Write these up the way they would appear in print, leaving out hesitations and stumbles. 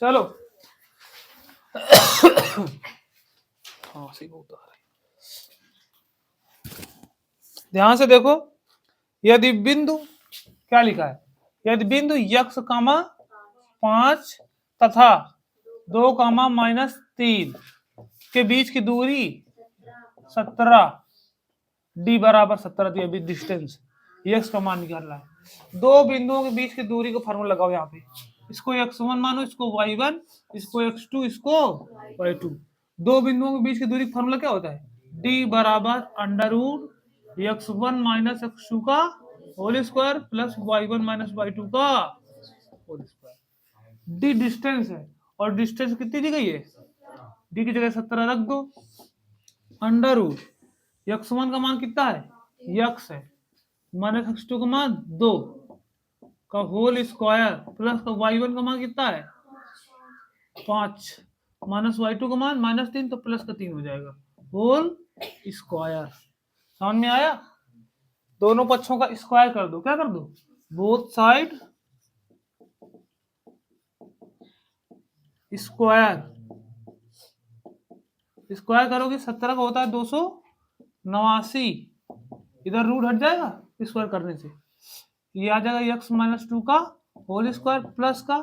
चलो हाँ सही होता है। ध्यान से देखो, यदि बिंदु क्या लिखा है, यदि बिंदु यक्स कामा 5 तथा 2 कामा -3 के बीच की दूरी 17, डी बराबर 17 दिया डिस्टेंस, यक्स का मान निकालना है। दो बिंदुओं के बीच की दूरी का फार्मूला लगाओ यहाँ पे, इसको x1 मानो, इसको y1, इसको x2, इसको y2। दो बिंदुओं के बीच की दूरी का फार्मूला क्या होता है, d बराबर √x1 माइनस x2 का whole square plus y1 minus y2 का होल स्क्वायर। डी डिस्टेंस है और डिस्टेंस कितनी दी गई है, डी की जगह 17 रख दो, √x1 का मान कितना है, यक्स है, माइनस x2 का मान 2 का होल स्क्वायर प्लस का y1 का मान कितना है 5, माइनस y2 का मान -3, तो प्लस का 3 हो जाएगा, होल स्क्वायर। समझ में आया? दोनों पक्षों का स्क्वायर कर दो, क्या कर दो, बोथ साइड स्क्वायर। स्क्वायर करोगे 17 का होता है 289, इधर रूट हट जाएगा स्क्वायर करने से, ये आ जाएगा x माइनस 2 का होल स्क्वायर प्लस का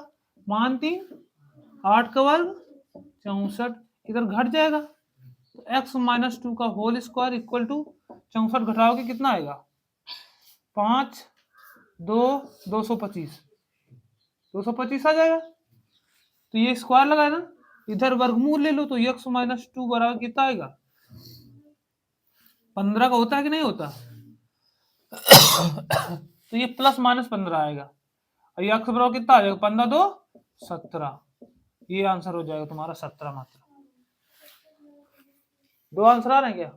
मान 3, 8 का वर्ग 64, इधर घट जाएगा, तो x माइनस 2 का होल स्क्वायर इक्वल टू 64 घटाओगे कितना आएगा, 5 2 225, 225 आ जाएगा। तो ये स्क्वायर लगाए ना, इधर वर्गमूल ले लो, तो x माइनस 2 बराबर कितना आएगा, 15 का होता है कि नहीं होता तो ये प्लस माइनस 15 आएगा, और ये x बराबर कितना आ जाएगा, 15 2 17, ये आंसर हो जाएगा तुम्हारा 17 मात्र। दो आंसर आ रहे हैं क्या,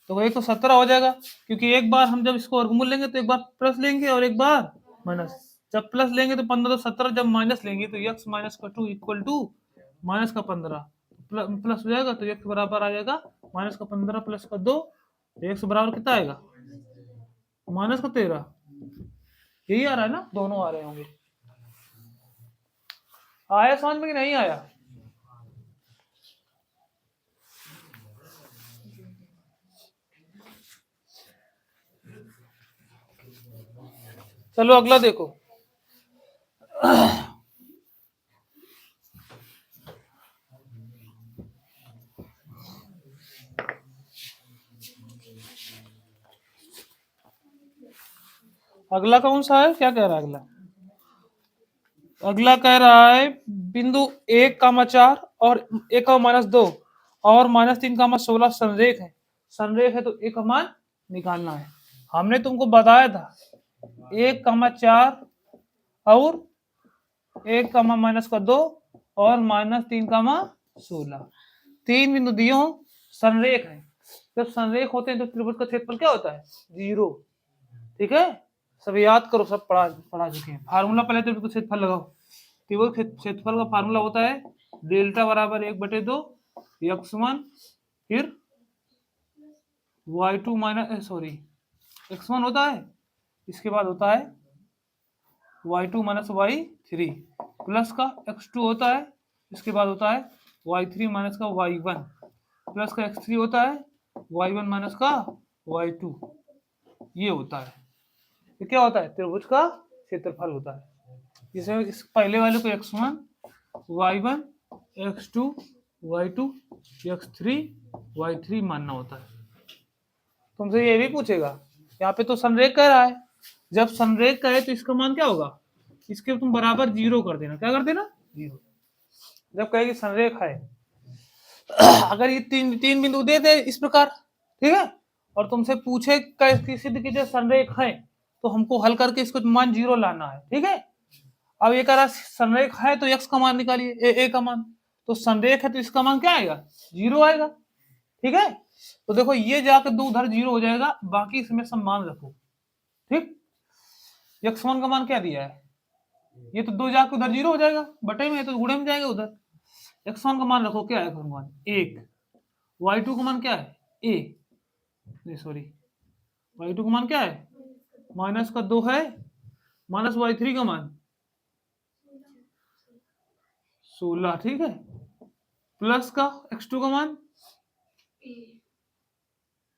तो एक तो 17 हो जाएगा, क्योंकि एक बार हम जब इसको वर्गमूल लेंगे तो एक बार प्लस लेंगे और एक बार माइनस, जब प्लस लेंगे तो 15 तो 17, जब माइनस लेंगे तो x माइनस का 2 इक्वल टू माइनस का 15, प्लस हो जाएगा तो x बराबर आ जाएगा माइनस का 15 प्लस का 2, तो x बराबर कितना आएगा, माइनस का 13। यही आ रहा है ना, दोनों आ रहे होंगे। आया समझ में कि नहीं आया? चलो अगला देखो, अगला कौन सा है, क्या कह रहा है अगला, अगला कह रहा है बिंदु 1,4 और 1,-2 और -3,16 संरेख है, संरेख है तो एक का मान निकालना है। हमने तुमको बताया था 1,4 और 1,-2 और -3,16, तीन बिंदु दिए हो, संरेख है, जब संरेख होते हैं तो त्रिभुज का क्षेत्रफल क्या होता है, 0। ठीक है, सब याद करो, सब पढ़ा चुके हैं। फार्मूला पहले त्रिभुज का क्षेत्रफल लगाओ, त्रिभुज क्षेत्रफल का फार्मूला होता है डेल्टा बराबर 1/2 x1 फिर y2 माइनस x1 होता है, इसके बाद होता है y2 माइनस y3 प्लस का x2 होता है, इसके बाद होता है y3 माइनस का y1 प्लस का x3 होता है y1 माइनस का y2, ये होता है, ये क्या होता है, त्रिभुज का क्षेत्रफल होता है। जिसमें इस पहले वाले को x1 y1 x2 y2 x3 y3 मानना होता है। तुमसे ये भी पूछेगा, यहाँ पे तो संरेख कह रहा है, जब संरेख कहे तो इसका मान क्या होगा, इसके तुम बराबर 0 कर देना, क्या कर देना 0। जब कहेगी संरेख है, अगर ये तीन बिंदु दे दे इस प्रकार, ठीक है, और तुमसे पूछे सिद्ध कीजिए संरेख है, तो हमको हल करके इसको मान 0 लाना है। ठीक है, अब ये कह रहा संरेख है तो x का मान निकालिए, ए का मान, तो संरेख है तो इसका मान क्या आएगा, 0 आएगा। ठीक है, तो देखो ये जाकर 2 उधर 0 हो जाएगा, बाकी इसमें सब मान रखो। ठीक, x1 का मान क्या दिया है, ये तो 2 जाकर उधर 0 हो जाएगा, बटे में तो गुणे में जाएगा उधर। x1 का मान रखो, क्या है मान 1, y2 का मान क्या है y2 का मान क्या है माइनस का 2 है, माइनस y3 का मान 16, ठीक है, प्लस का x2 का मान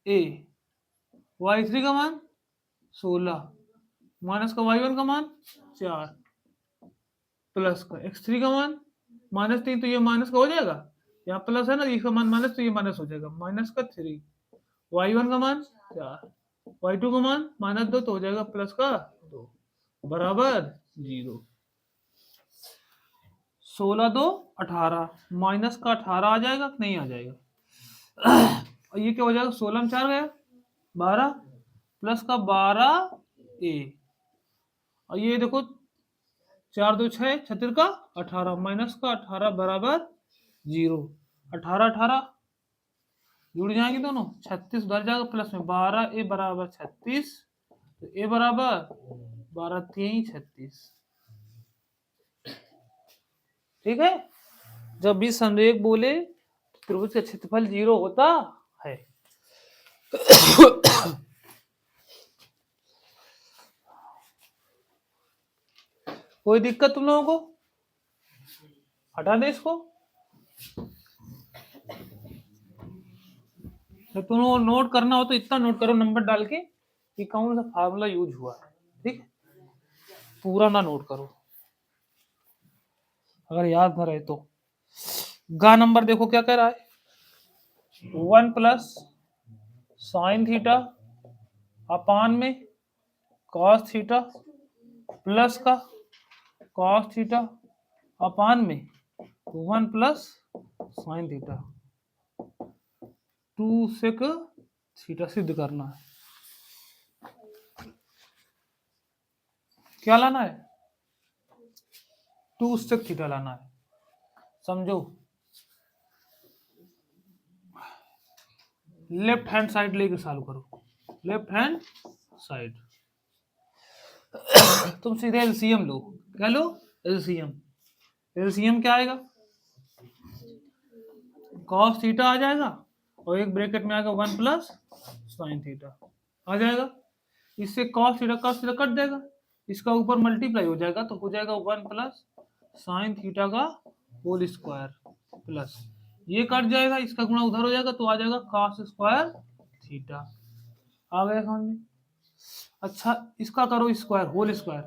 a, y3 का मान 16, माइनस का y1 का मान 4, प्लस का x3 का मान -3, तो ये माइनस का हो जाएगा, यहाँ प्लस है ना, इसका मान माइनस, तो ये माइनस हो जाएगा, माइनस का 3, y1 का मान 4, y2 का मान -2, तो हो जाएगा प्लस का 2 बराबर 0। 16 2 18, माइनस का 18 आ जाएगा, नहीं आ जाएगा। और ये क्या हो जाएगा, 16 में 4 गया 12, प्लस का 12 ए, और ये देखो 4 2 6, 36 का 18, माइनस का 18 बराबर 0। 18 18 जुड़ जाएंगे दोनों, 36 उधर जाएगा, प्लस में 12 ए बराबर 36, तो ए बराबर 12 3 36, ठीक है। जब भी संरेख बोले त्रिभुज का क्षेत्रफल 0 होता है। कोई दिक्कत तुम लोगों को? हटा दे इसको। तो तुम लोगों को नोट करना हो तो इतना नोट करो नंबर डाल के कि कौन सा फार्मूला यूज हुआ है, ठीक है, पूरा ना नोट करो अगर याद ना रहे तो। गा नंबर देखो क्या कह रहा है, 1 प्लस साइन थीटा अपान में कॉस थीटा प्लस का कॉस थीटा अपान में 1 plus sine theta, 2 sec theta सिद्ध करना है। क्या लाना है, 2 सेक थीटा लाना है, समझो। लेफ्ट हैंड साइड लेके सॉल्व करो, लेफ्ट हैंड साइड। तुम सीधे एलसीएम लो, क्या लो, एलसीएम। एलसीएम क्या आएगा, कॉस थीटा आ जाएगा और एक ब्रैकेट में आएगा 1 प्लस साइन थीटा आ जाएगा, इससे कॉस थीटा कट जाएगा, इसका ऊपर मल्टीप्लाई हो जाएगा, तो हो जाएगा 1 प्लस साइन थीटा का होल स्क्वायर, प्लस ये कट जाएगा, इसका गुणा उधर हो जाएगा, तो आ जाएगा कॉस स्क्वायर थीटा। आ गया समझ में? अच्छा, इसका करो square, whole square,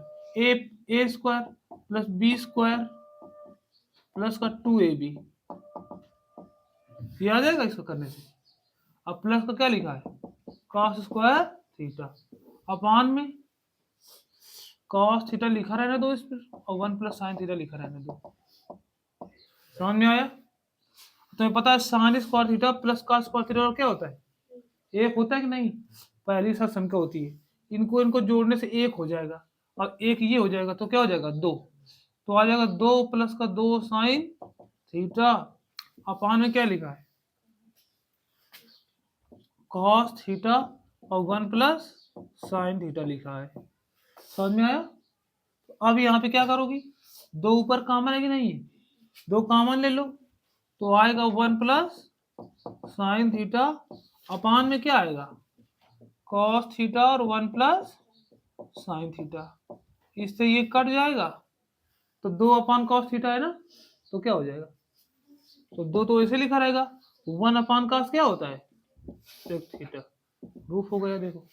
A square plus B square plus का 2ab, ये आ जाएगा इसको करने से। अब प्लस का क्या लिखा है, कॉस स्क्वायर थीटा अपान में कॉस थीटा लिखा रहने दो इस पर, और 1 प्लस साइन थीटा लिखा रहने दो। समझ में आया? तुम्हें पता है sine square theta plus cos square theta क्या होता है, एक होता है कि नहीं, पहली साथ संख्या होती है, इनको जोड़ने से एक हो जाएगा, और एक ये हो जाएगा, तो क्या हो जाएगा 2, तो आ जाएगा 2 प्लस का 2 साइन थीटा अपान में क्या लिखा है, कॉस थीटा और 1 प्लस साइन थीटा लिखा है। समझ में आया? अब यहाँ पे क्या करोगी, 2 ऊपर कॉमन है कि नहीं है, 2 कॉमन ले लो, तो आएगा 1 प्लस साइन थीटा अपान में क्या आएगा, कॉस थीटा और 1 प्लस साइन थीटा, इससे ये कट जाएगा, तो 2 अपान कॉस थीटा है ना, तो क्या हो जाएगा, तो 2 तो ऐसे लिखा रहेगा, 1 अपान कॉस क्या होता है, सेक थीटा। प्रूफ हो गया, देखो।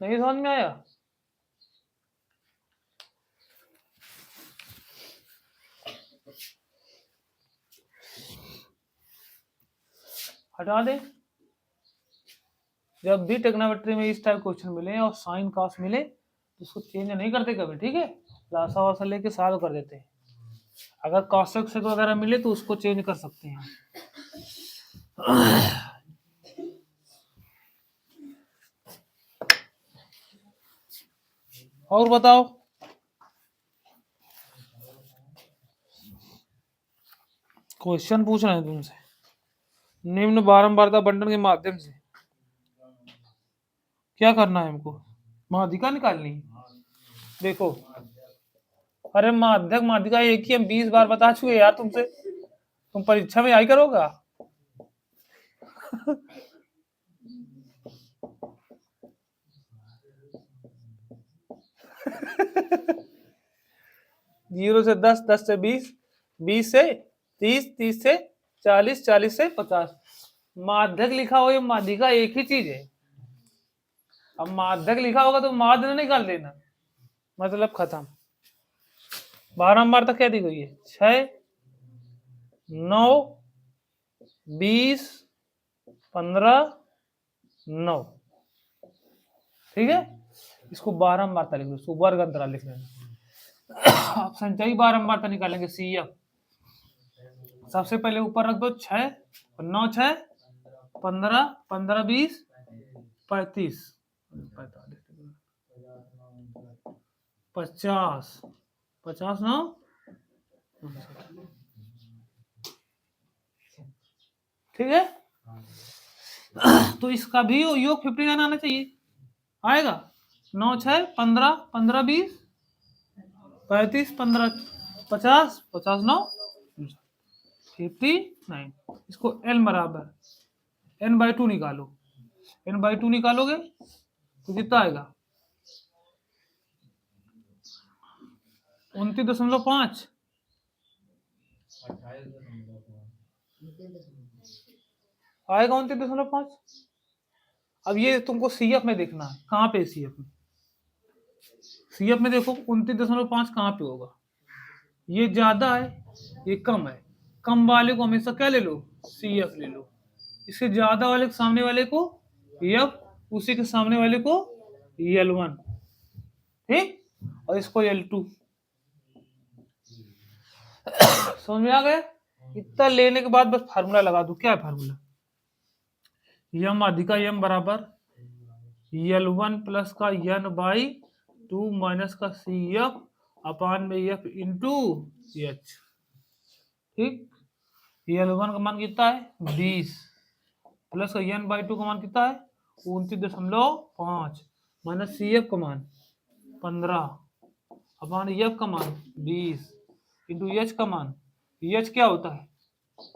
नहीं समझ में आया? हटा दे। जब भी ट्रिग्नोमेट्री में इस टाइप क्वेश्चन मिले और साइन कॉस मिले तो उसको चेंज नहीं करते कभी, ठीक है, लासा वासा लेके सॉल्व कर देते हैं। अगर कॉसेक सेक वगैरह मिले तो उसको चेंज कर सकते हैं। और बताओ, क्वेश्चन पूछ रहे हैं तुमसे, निम्न बारंबारता बंटन के माध्यम से क्या करना है हमको, माध्यिका निकालनी है। देखो, अरे माध्यिका एक ही हम 20 बार बता चुके यार तुमसे, तुम परीक्षा में आई करोगा। 0 से 10, 10 से 20, 20 से 30, 30 से 40, 40 से 50। माध्यक लिखा हो या माध्यिका एक ही चीज है। अब माध्यक लिखा होगा तो माध्य निकाल देना, मतलब खत्म। 12 नंबर तक क्या दी गई है? 6, 9, 20, 15, 9। ठीक है, इसको बारंबार लिख लो, इसको वर्ग अंतराल लिख लेना। आप संचयी बारंबार निकालेंगे CF। सबसे पहले ऊपर रख दो 6, 9, 6, 15, 15, 20, 35, 50, 50, 9। ठीक है, तो इसका भी योग 59 आना चाहिए। आएगा 9, 6, 15, 15, 20, 35, 15, 50, 50, 9, 59। इसको n बराबर n/2 निकालो। n/2 निकालोगे तो कितना आएगा? 29.5। आएगा 29.5। अब ये तुमको CF में देखना है, कहाँ पे CF में? CF में देखो 29.5 कहाँ पे होगा? ये ज्यादा है, ये कम है। कम वाले को हमेशा क्या ले लो? CF ले लो। इसके ज्यादा वाले के सामने वाले को F, उसी के सामने वाले को L1। ठीक, और इसको L2। समझ में आ गया? इतना लेने के बाद बस फार्मूला लगा दो। क्या है फार्मूला? यम अधिका यम बराबर L1 प्लस का n/2 माइनस का CF अपान में F इंटू H। ठीक, L1 का मान कितना है? 20 प्लस का n/2 का मान कितना है? 29.5 माइनस CF का मान 15 अपान F का मान 20 इंटू H का मान। H क्या होता है?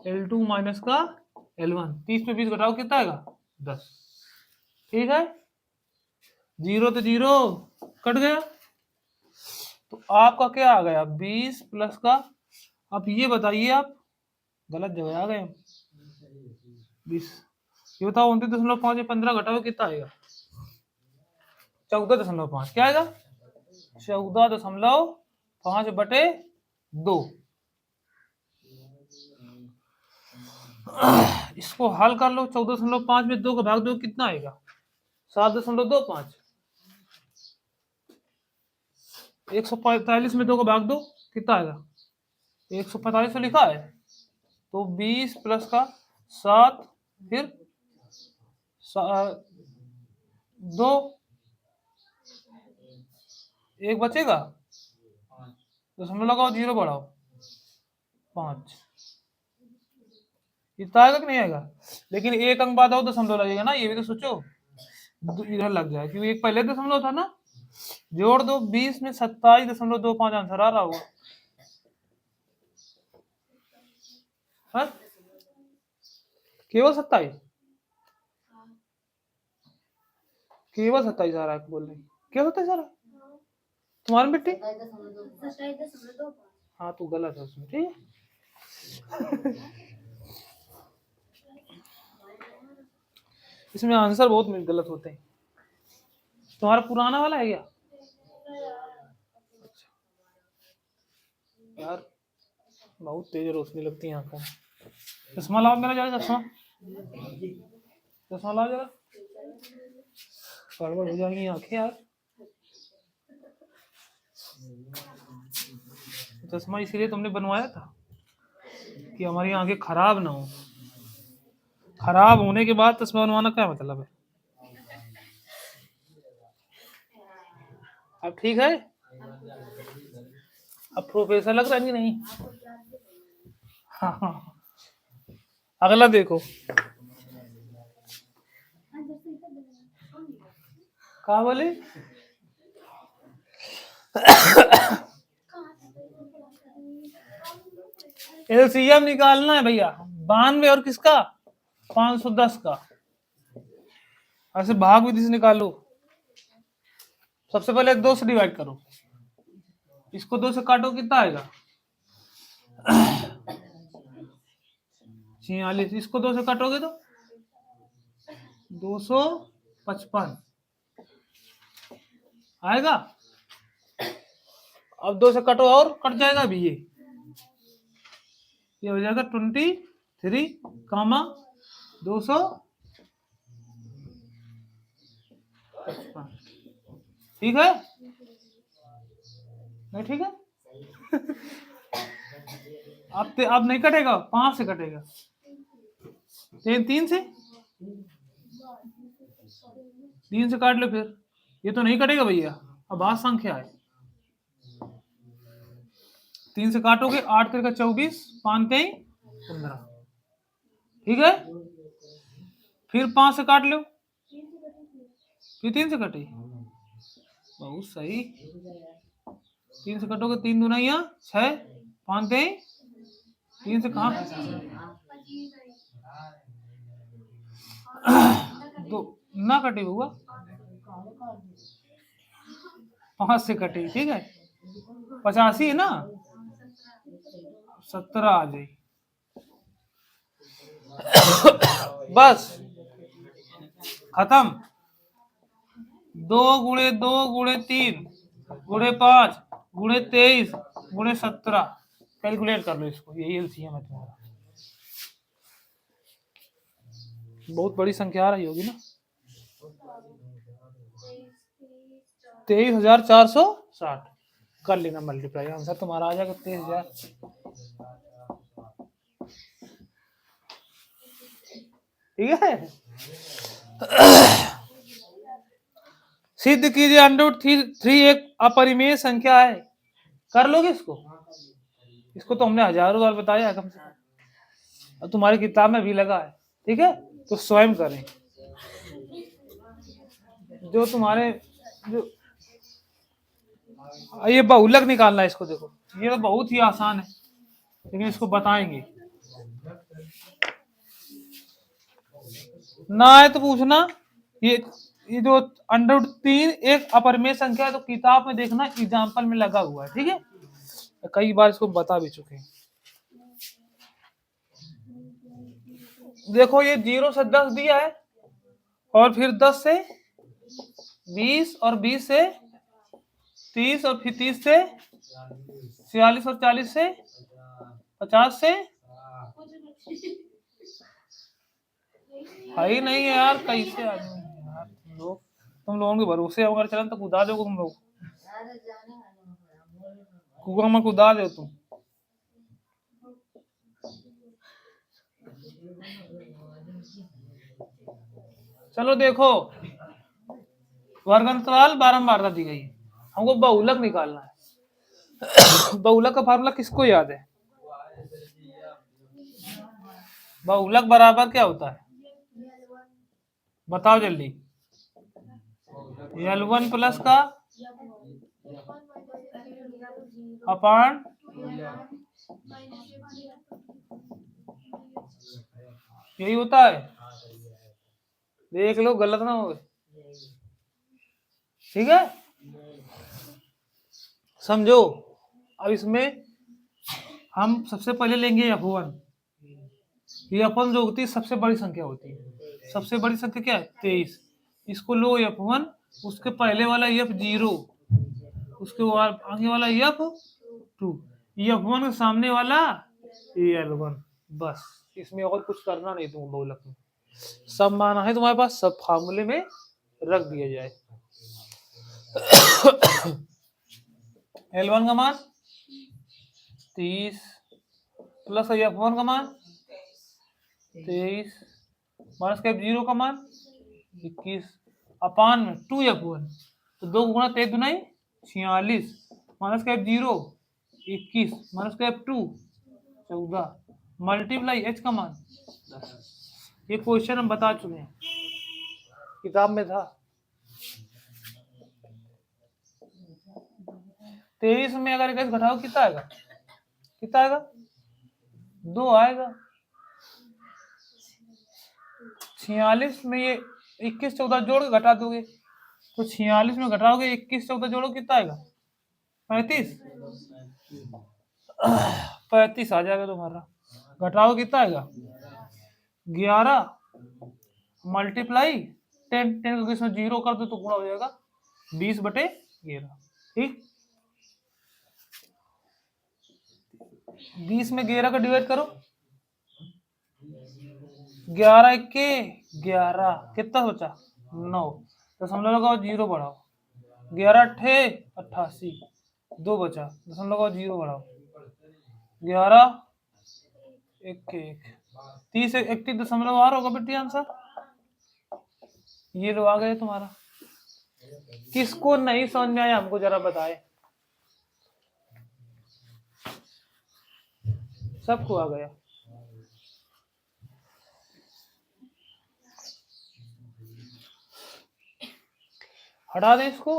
L2 माइनस का L1। 30 में 20 घटाओ कितना आएगा? 10। ठीक है, 0 तो 0 कट गया, तो आपका क्या आ गया? 20 प्लस का, अब ये बताइए, आप गलत जगह आ गए। 20, ये बताओ 29.5 में 15 घटाओ कितना आएगा? 14.5। क्या आएगा? 14.5/2। इसको हल कर लो। 14.5 में 2 का भाग दो, कितना आएगा? 7.25। 145 में 2 का भाग दो, कितना आएगा? 145 तो लिखा है, तो 20 प्लस का 7, फिर 2, एक बचेगा, दशमलव लगाओ, 0 बढ़ाओ, 5। इतना आएगा कि नहीं आएगा? लेकिन एक अंक बाद आओ दशमलव लगेगा ना, ये भी तो सोचो। इधर लग जाए, क्योंकि एक पहले दशमलव था ना। जोड़ दो, 20 में 27.25 आंसर आ रहा होगा। हाँ? केवल 27, केवल 27 आ रहा है, बोल रही केवल 27 आ रहा है तुम्हारी बेटी। हाँ, तो गलत है उसमें। ठीक है, इसमें आंसर बहुत गलत होते हैं। तुम्हारा पुराना वाला है क्या? अच्छा यार, बहुत तेज रोशनी लगती है आंखों में। चश्मा लाओ मेरा जरा, चश्मा चश्मा लाओ जरा, गड़बड़ हो जाएंगी आंखें यार। चश्मा इसीलिए तुमने बनवाया था कि हमारी आंखें खराब ना हो। खराब होने के बाद चश्मा बनवाना क्या मतलब है? अब ठीक है, अब प्रोफेसर लग रहा है कि नहीं? हाँ, अगला देखो। कहा बोले? एलसीएम निकालना है भैया, 92 और किसका? 510 का। ऐसे भाग विधि से निकालो। सबसे पहले 2 से डिवाइड करो, इसको 2 से काटो कितना आएगा 46। इसको 2 से काटोगे तो 255 आएगा। अब 2 से कटो और कट जाएगा अभी ये हो जाएगा 23 कामा 255। ठीक है नहीं ठीक है अब नहीं कटेगा 5 से कटेगा 3 से काट लो फिर ये तो नहीं कटेगा भैया। अब बात संख्या है 3 से काटोगे 8 3 24 5 3 15 ठीक है। फिर 5 से काट लो फिर 3 से कटे बहुत सही 3 से कटोगे 3 दूना 6 5 3 से कहा 2 ना कटे हुआ 5 से कटे ठीक है 85 है ना 17 आ जाए बस खत्म 2 गुणे 2 गुणे 3 गुणे 5 गुणे 23 गुणे 17 कैलकुलेट कर लो इसको यही एलसीएम है तुम्हारा। बहुत बड़ी संख्या आ रही होगी ना 23,460 कर लेना मल्टीप्लाई आंसर तुम्हारा आ जाएगा 23,000 ठीक है। सिद्ध कीजिए √3 एक अपरिमेय संख्या है। कर लोगे इसको तो हमने हजारों बार बताया कम से कम और तुम्हारी किताब में भी लगा है ठीक है। तो स्वयं करें जो तुम्हारे जो ये बहुलक निकालना है इसको देखो ये तो बहुत ही आसान है लेकिन इसको बताएंगे ना है तो पूछना। ये जो √3 एक अपरिमेय संख्या है तो किताब में देखना एग्जाम्पल में लगा हुआ है ठीक है। कई बार इसको बता भी चुके हैं। देखो ये 0 से 10 दिया है और फिर 10 से 20 और 20 से 30 और फिर 30 से 46 और 40 से 50 से है ही नहीं है यार कैसे आदमी यार तुम लोगों के भरोसे अगर चलन तो कूदा दो तुम लोग कुआ में कूदा दो तुम। चलो देखो वर्गांतराल बारंबारता दी गई है हमको बहुलक निकालना है। बहुलक का फार्मूला किसको याद है बहुलक बराबर क्या होता है बताओ जल्दी L1 प्लस का अपान यही होता है देख लो गलत ना हो ठीक है। समझो अब इसमें हम सबसे पहले लेंगे F1 ये F1 जो होती है सबसे बड़ी संख्या होती है। सबसे बड़ी संख्या क्या है 23 इसको लो F1 उसके पहले वाला F0 उसके बाद आगे वाला F2 F1 के सामने वाला L1 बस इसमें और कुछ करना नहीं तुम बहुलक में सब माना है तुम्हारे पास सब फार्मूले में रख दिया जाए। L1 का मान 30 प्लस F1 का मान 23 माइनस का F0 का मान 21 अपान में 2F1 तो 2 गुणा 23 दुनाई 46 माइनस का F0 21 माइनस का F2 14 मल्टीप्लाई H का मान 10। ये क्वेश्चन हम बता चुके हैं किताब में था 23 में अगर 21 घटाओ कितना आएगा 2 आएगा। 46 में ये 21 14 जोड़ के घटा दोगे तो 46 में घटाओगे 21 14 जोड़ो कितना आएगा 35 35 आ जाएगा तुम्हारा। घटाओ कितना आएगा? 11 मल्टीप्लाई 10, 10 को इसमें 0 कर दो तो गुणा हो जाएगा 20/11। ठीक, 20 में 11 का डिवाइड करो, 11 के 11 कितना बचा? 9। दशमलव लगाओ, 0 बढ़ाओ, 11 अट्ठे 88, 2 बचा, दशमलव लगाओ, 0 बढ़ाओ, 11 1 के 1, 30 31.8 होगा बेटी आंसर। ये लो आ गए तुम्हारा। किसको नहीं समझ में आया हमको जरा बताए। सबको आ गया। हटा दे इसको।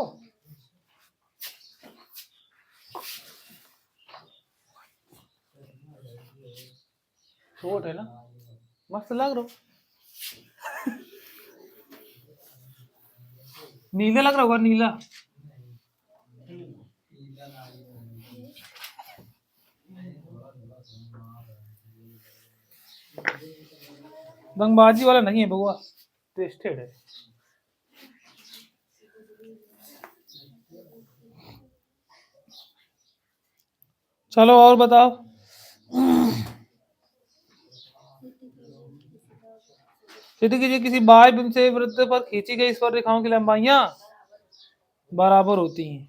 छोट है ना, मस्त लग रहा। नीला लग रहा होगा, नीला। दंगबाजी वाला नहीं है बउआ, टेस्टेड है। चलो और बताओ। सिद्ध कीजिए किसी बाह्य बिंदु से वृत्त पर खींची गई स्पर्श रेखाओं की लंबाइयां बराबर होती हैं।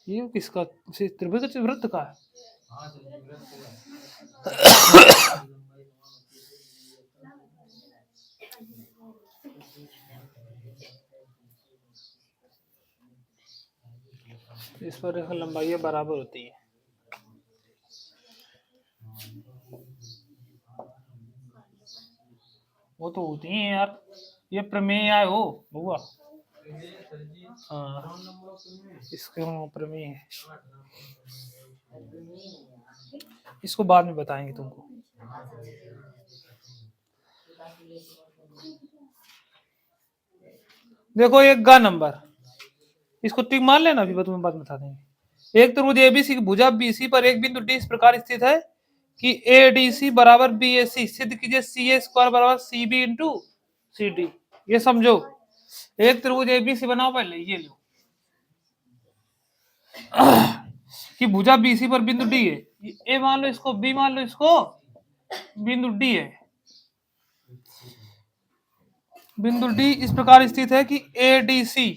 ये किसका? त्रिभुज वृत्त का है। इस पर रेखा लंबाइयां बराबर होती है। वो तो होती हैं यार, ये प्रमेय आए हो बउआ। हाँ, इसके प्रमेय है, इसको बाद में बताएंगे तुमको। देखो एक गा नंबर, इसको टिक मार लेना, अभी तुम्हें बात बता देंगे। एक त्रिभुज एबीसी की भुजा बीसी पर एक बिंदु डी इस प्रकार स्थित है कि एडीसी बराबर बीएसी। सिद्ध कीजिए सी स्क्वायर बराबर सीबी इंटू सी डी। ये समझो, एक त्रिभुज एबीसी बनाओ पहले, ये लो कि भुजा बीसी पर बिंदु डी है, ए मान लो इसको, बी मान लो इसको, बिंदु डी है। बिंदु डी इस प्रकार स्थित है कि एडीसी,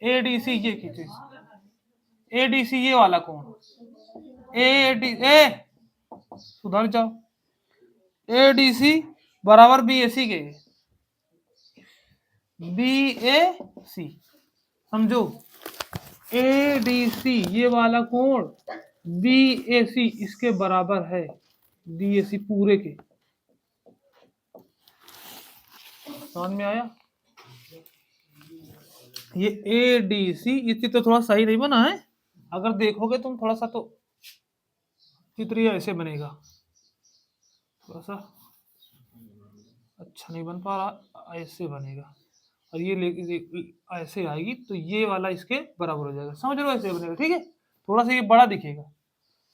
एडीसी ये खींचे, एडीसी ये वाला कोण, एडी ए सुधर जाओ, एडीसी बराबर बीएसी के, बीएसी समझो, एडीसी ये वाला कोण बीएसी इसके बराबर है, बीएसी पूरे के। समझ में आया? ये एडीसी, ये चित्र तो थोड़ा सही नहीं बना है, अगर देखोगे तुम थोड़ा सा तो चित्र ये ऐसे बनेगा, थोड़ा सा अच्छा नहीं बन पा रहा, ऐसे बनेगा, और ये लेके ऐसे आएगी तो ये वाला इसके बराबर हो जाएगा। समझ लो, ऐसे बनेगा। ठीक है, थोड़ा सा ये बड़ा दिखेगा।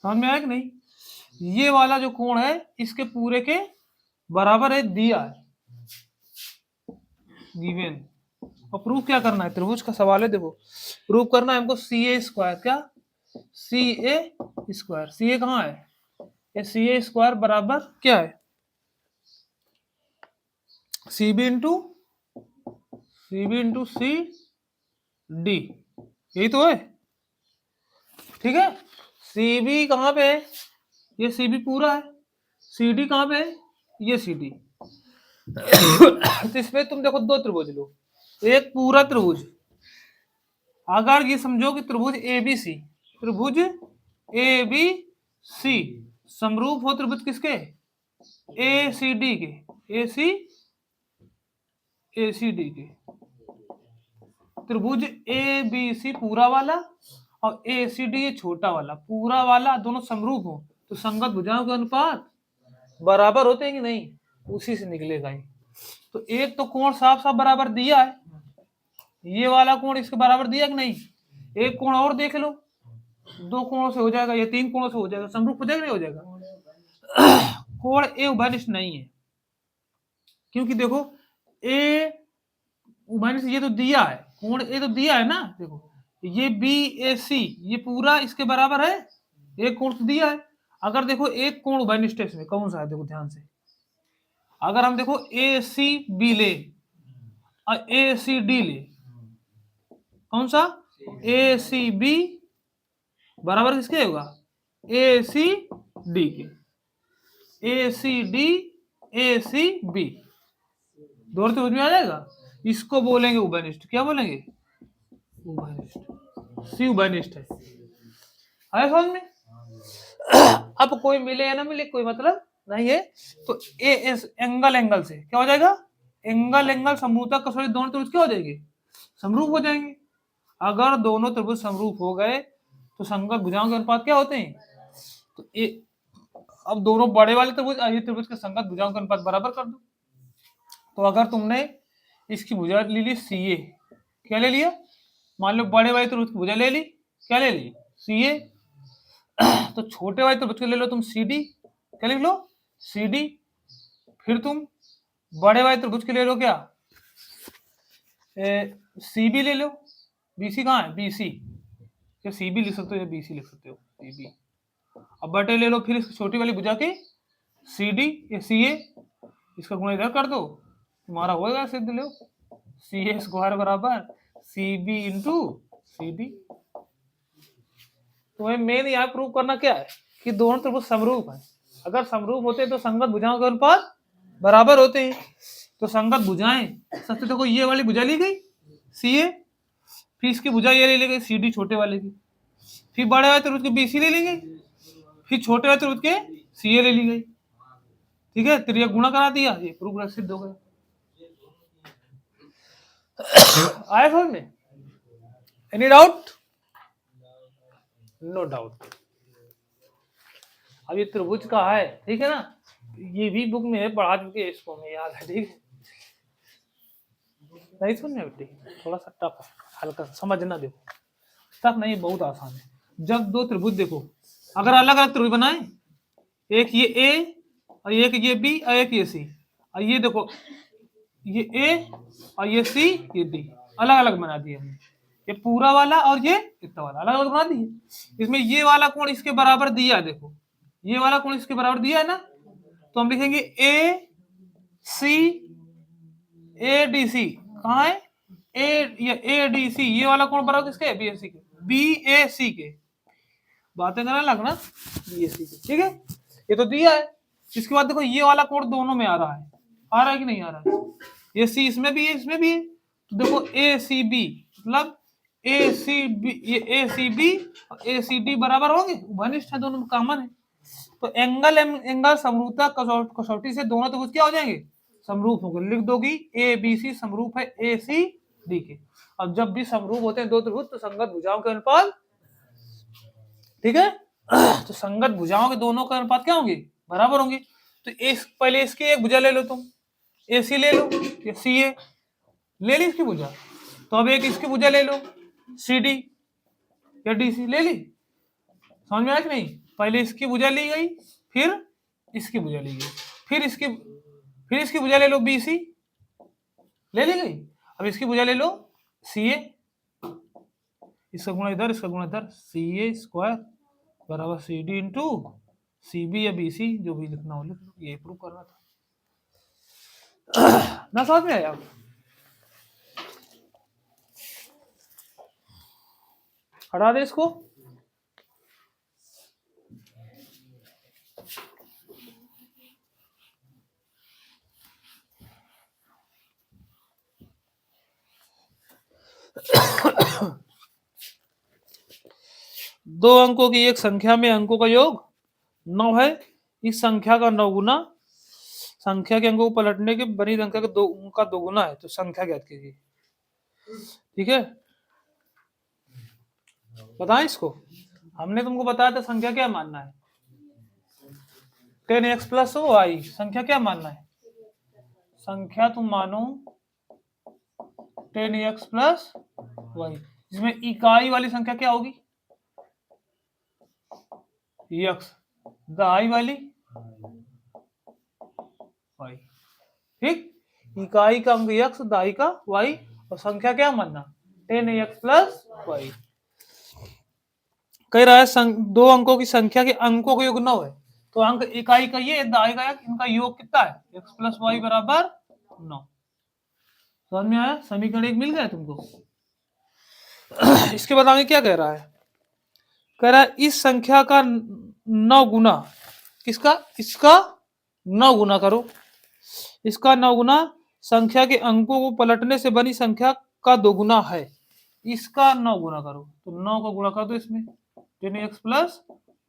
समझ में आया कि नहीं? ये वाला जो कोण है इसके पूरे के बराबर है, दिया है, गिवन। और प्रूफ क्या करना है? त्रिभुज का सवाल है, देखो प्रूफ करना है हमको सी ए स्क्वायर, क्या सी ए स्क्वायर, सी ए कहाँ है? ये सी ए स्क्वायर बराबर क्या है? C B into C D, यही तो है। ठीक है, सी बी कहाँ पे है? ये सी बी पूरा है, सी डी कहाँ पे है? ये सी डी। तो इसमें तुम देखो दो त्रिभुज लो, एक पूरा त्रिभुज, अगर ये समझो कि त्रिभुज एबीसी, त्रिभुज एबीसी समरूप हो त्रिभुज किसके? एसीडी के, एसीडी के। त्रिभुज एबीसी पूरा वाला और एसीडी ये छोटा वाला, पूरा वाला दोनों समरूप हो तो संगत भुजाओं के अनुपात बराबर होते हैं कि नहीं? उसी से निकलेगा ही। तो एक तो कोण साफ साफ बराबर दिया है, ये वाला कोण इसके बराबर दिया कि नहीं? एक कोण और देख लो, 2 कोणों से हो जाएगा, या 3 कोणों से हो जाएगा, समरूप हो जाएगा नहीं हो जाएगा? कोण ए उभयनिष्ठ नहीं है, क्योंकि देखो ए उभयनिष्ठ ये तो दिया है, कोण ए तो दिया है ना, देखो ये बी ए सी ये पूरा इसके बराबर है, एक कोण तो दिया है। अगर देखो एक कोण उभयनिष्ठ है, इसमें कौन सा है देखो ध्यान से, अगर हम देखो ए सी बी ले और ए सी डी ले, कौन सा? ए सी बी बराबर किसके होगा? ए सी डी के, ए C D A C B, दोनों तो में आ जाएगा। इसको बोलेंगे उभयनिष्ठ, क्या बोलेंगे? उभयनिष्ठ, सी उभयनिष्ठ है, आया समझ में? अब कोई मिले या ना मिले कोई मतलब नहीं है, तो ए एस एंगल एंगल से क्या हो जाएगा? एंगल एंगल समरूपता कसौटी दोनों त्रिभुज क्या हो जाएंगे? समरूप हो जाएंगे। अगर दोनों त्रिभुज समरूप हो गए तो संगत भुजाओं के अनुपात क्या होते हैं? तो अब दोनों बड़े वाले त्रिभुज ये त्रिभुज के संगत भुजाओं के अनुपात बराबर कर दो। तो अगर तुमने इसकी भुजा ले ली सी ए, क्या ले लिया? मान लो बड़े वाले त्रिभुज की भुजा ले ली, क्या ले ली? सी ए। तो छोटे वाले त्रिभुज के ले लो तुम सी डी, क्या लिख लो? C D. फिर तुम बड़े वाले त्रिभुज के ले लो क्या? सी बी ले लो, बी सी कहाँ है? बी सी, या सी बी लिख सकते हो या बी सी लिख सकते हो, सी बी। अब बटे ले लो फिर इस छोटी वाली भुजा के सी डी या सी ए, इसका गुणा इधर कर दो, तुम्हारा होगा सिद्ध लो, सी ए स्क्वायर बराबर C B into C D. तुम्हें मेन यहाँ प्रूव करना क्या है कि दोनों त्रिभुज समरूप है। अगर समरूप होते तो संगत भुजाओं के अनुपात बराबर होते हैं। तो संगत भुजाएं, सबसे देखो ये वाली भुजा ली गई सी ए, फिर इसकी भुजा ये ले ली गई सी डी छोटे वाले की, फिर बड़े वाले त्रिभुज के बी सी ले ली गई, फिर छोटे वाले त्रिभुज के सी ए ले ली गई, ठीक है? त्रिया गुणा करा दिया, ये प्रूफ सिद्ध हो गया। आया समझ में? Any doubt? No doubt. अब ये त्रिभुज का है, ठीक है ना, ये भी बुक में है, पढ़ा चुके हैं इसको, हमें याद है, ठीक है? नहीं सुनने बेटी, थोड़ा सा टफ है, हल्का समझना, देखो टफ नहीं, बहुत आसान है। जब दो त्रिभुज देखो, अगर अलग अलग त्रिभुज बनाए, एक ये ए और एक ये बी और एक ये सी, और ये देखो ये ए और ये सी ये डी, अलग अलग बना दिए हमने, ये पूरा वाला और ये इतना वाला अलग अलग बना दिए। इसमें ये वाला कोण इसके बराबर दिया, देखो ये वाला कोण इसके बराबर दिया है ना, तो हम लिखेंगे ए सी ए डी सी, कहाँ है? ए डी सी, ये वाला कोण बराबर किसके? बी ए सी के, बी ए सी के, बातें करना लगना, बी ए सी के, ठीक है? ये तो दिया है। इसके बाद देखो ये वाला कोण दोनों में आ रहा है कि नहीं आ रहा है? ये सी इसमें भी है इसमें भी है, तो देखो ए सी बी मतलब ए सी बी, ये ए सी बी और ए सी डी बराबर होंगे, घनिष्ठ है, दोनों में कॉमन है। तो एंगल एंगल समरूपता कसौटी से दोनों त्रिभुज क्या हो जाएंगे? समरूप होंगे। लिख दोगी ए बी सी समरूप है ए सी डी के। अब जब भी समरूप होते हैं दो त्रिभुज तो संगत भुजाओं के अनुपात, ठीक है, तो संगत भुजाओं के दोनों का अनुपात क्या होंगे? बराबर होंगे। तो पहले इसकी एक भुजा ले लो तुम, ए सी ले लो, या सी ए ले ली इसकी भुजा, तो अब एक इसकी भुजा ले लो सी डी या डी सी ले ली, समझ में आया कि नहीं? पहले इसकी भुजा ली गई, फिर इसकी भुजा ली गई, फिर इसकी भुजा ले लो बी सी, ले ली गई। अब इसकी भुजा ले लो सी ए, इसका गुणा इधर इसका गुणा इधर, सी ए स्क्वायर बराबर C D into C B या बी सी, जो भी लिखना हो लिख लो, ये प्रूव करना था ना, समझ में आया? हटा दे इसको। दो अंकों की एक संख्या में अंकों का योग 9 है। इस संख्या का 9 गुना संख्या के अंकों को पलटने के बनी संख्या का उनका 2 गुना है, तो संख्या ज्ञात कीजिए, ठीक है? बताएं इसको, हमने तुमको बताया था संख्या क्या मानना है, 10x प्लस y, संख्या क्या मानना है? संख्या तुम मानो 10x प्लस वाई। इसमें इकाई वाली संख्या क्या होगी? x, दहाई वाली y। ठीक, इकाई का अंक x, दहाई का y, और संख्या क्या मानना? 10x plus Y. कह रहा है दो अंकों की संख्या के अंकों का योग 9 है, तो अंक इकाई का ये, दहाई का इनका योग कितना है? x प्लस वाई बराबर 9। समझ में आया? समीकरण एक मिल गया तुमको। इसके बाद आगे क्या कह रहा है? कह रहा है इस संख्या का 9 गुना, किसका? इसका 9 गुना करो। इसका 9 गुना संख्या के अंकों को पलटने से बनी संख्या का 2 गुना है। इसका 9 गुना करो, तो 9 को गुणा कर दो इसमें, 10x प्लस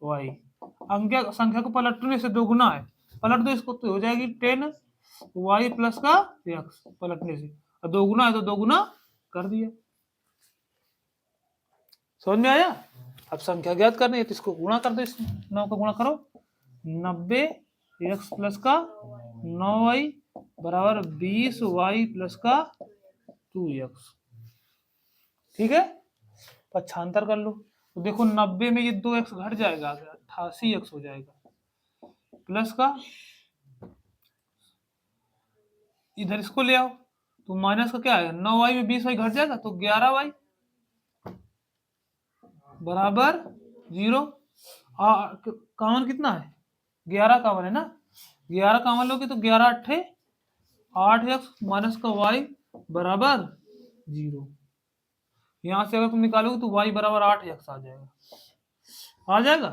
वाई। अंक संख्या को पलटने से 2 गुना है, पलट दो इसको तो हो जाएगी 10y प्लस का x, पलटने से, और 2 गुना है तो 2 गुना कर दिया। समझ में आया? अब संख्या ज्ञात करनी है तो इसको गुणा कर दो, इसमें 9 को गुणा करो, 90x प्लस का 9y बराबर 20y प्लस का 2x। ठीक है, पक्षांतर कर लो तो देखो 90 में ये 2x घट जाएगा, 88x हो जाएगा, प्लस का इधर इसको ले आओ तो माइनस का क्या है? 9y में 20y घट जाएगा तो 11y बराबर 0। कॉमन कितना है? 11 कॉमन है ना, 11 कॉमन लोगे तो 11 अट्ठे 8x माइनस का y बराबर 0। यहां से अगर तुम निकालोगे तो y बराबर 8x आ जाएगा, आ जाएगा।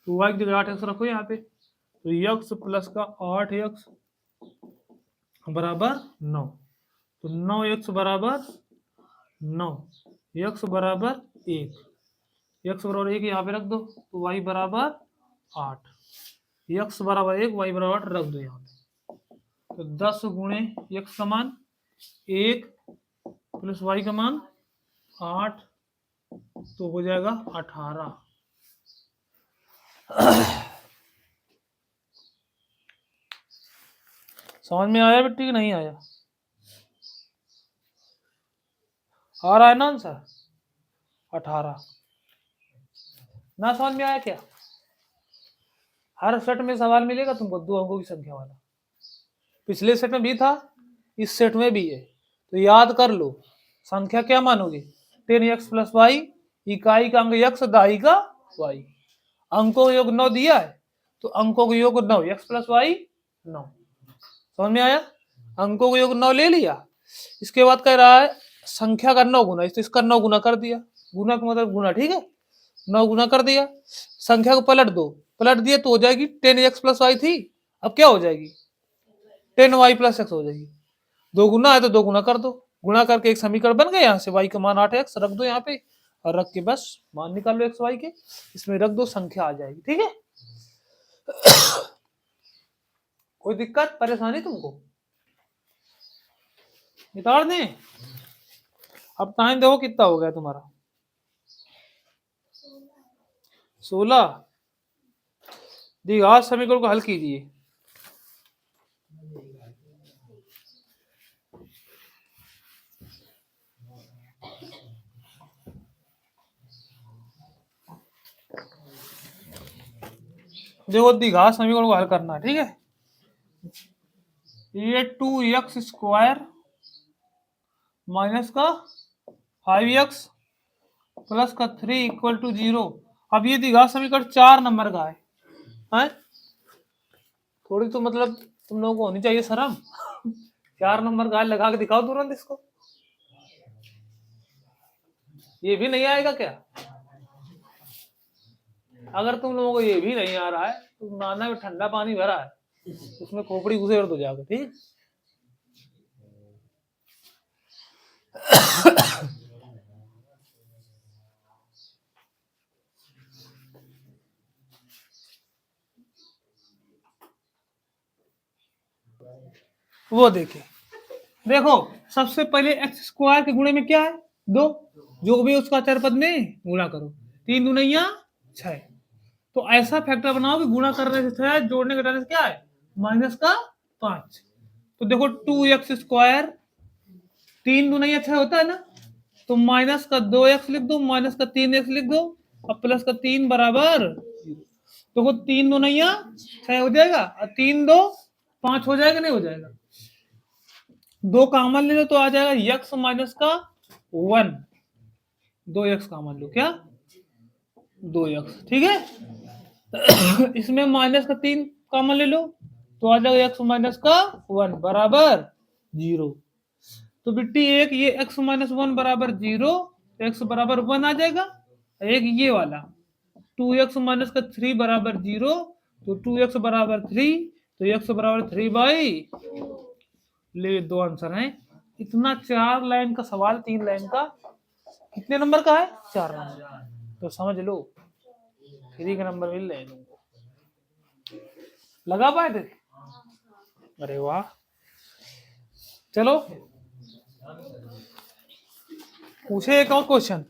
तो y की जगह 8x रखो यहाँ पे, तो x प्लस का 8x बराबर 9, तो 9x बराबर 9, x बराबर 1, x बराबर 1 यहाँ पे रख दो, तो y बराबर 8, x बराबर 1, y बराबर 8 रख दो यहाँ पे, तो 10 गुणे x का मान 1 प्लस y का मान 8, तो हो जाएगा 18। समझ में आया बेटी कि नहीं आया? आ रहा है ना आंसर? 18। ना समझ में आया क्या? हर सेट में सवाल मिलेगा तुमको 2 अंकों की संख्या वाला, पिछले सेट में भी था, इस सेट में भी है, तो याद कर लो। संख्या क्या मानोगे? 10x प्लस वाई, इकाई का अंक x, दहाई का y। अंकों का योग 9 दिया है, तो अंकों का योग 9, x प्लस वाई 9। समझ में आया? अंकों का योग 9 ले लिया। इसके बाद कह रहा है संख्या का 9 गुना, तो इसका 9 गुना कर दिया, गुना का मतलब गुना, ठीक है, 9 गुना कर दिया। संख्या को पलट दो, पलट दिए तो हो जाएगी 10x प्लस वाई थी, अब क्या हो जाएगी? 10y प्लस x हो जाएगी। 2 गुना है तो 2 गुना कर दो, गुणा करके एक समीकरण बन गया। यहाँ से y का मान 8x रख दो यहाँ पे, और रख के बस मान निकाल लो x y के, इसमें रख दो, संख्या आ जाएगी। ठीक है, कोई दिक्कत परेशानी तुमको? निकाल दें? अब टाइम देखो कितना हो गया तुम्हारा, 16। द्विघात समीकरण को हल कीजिए। देखो द्विघात समीकरण को हल करना है, ठीक है। ये 2x स्क्वायर माइनस का 5x प्लस का 3 इक्वल टू 0। अब ये द्विघात समीकरण 4 नंबर का है? थोड़ी तो मतलब तुम लोगों को होनी चाहिए शर्म। 4 नंबर का लगा के दिखाओ तुरंत इसको। ये भी नहीं आएगा क्या? अगर तुम लोगों को ये भी नहीं आ रहा है तो नाना में ठंडा पानी भरा है, उसमें खोपड़ी घुसेड़ दो जाकर, ठीक। वो देखिए, देखो सबसे पहले एक्स स्क्वायर के गुणे में क्या है? 2, जो भी उसका चर पद में गुणा करो, 3 दूनिया 6। तो ऐसा फैक्टर बनाओ कि गुणा करने से 6, जोड़ने घटाने से क्या है? माइनस का 5। तो देखो 2x स्क्वायर 3 दूना 6 होता है ना, तो माइनस का 2x लिख दो, माइनस का 3x लिख दो, और प्लस का 3 बराबर, तो 3 दूना 6 हो जाएगा, और 3 2 5 हो जाएगा, नहीं हो जाएगा? 2 कॉमन ले लो तो आ जाएगा x माइनस का 1, 2x कॉमन लो, क्या 2x, ठीक है। इसमें माइनस का 3 कॉमन ले लो तो आ जाएगा x माइनस का 1 बराबर 0। तो बिट्टी एक ये x माइनस 1 बराबर 0, तो x बराबर 1 आ जाएगा। एक ये वाला 2x माइनस का 3 बराबर 0, तो 2x बराबर 3, तो x बराबर 3 ले, 2 आंसर हैं। इतना 4 लाइन का सवाल 3 लाइन का कितने नंबर का है? 4 नंबर। तो समझ लो 3 के नंबर मिल रहे तुमको। लगा पाए थे? अरे वाह। चलो पूछे एक और क्वेश्चन।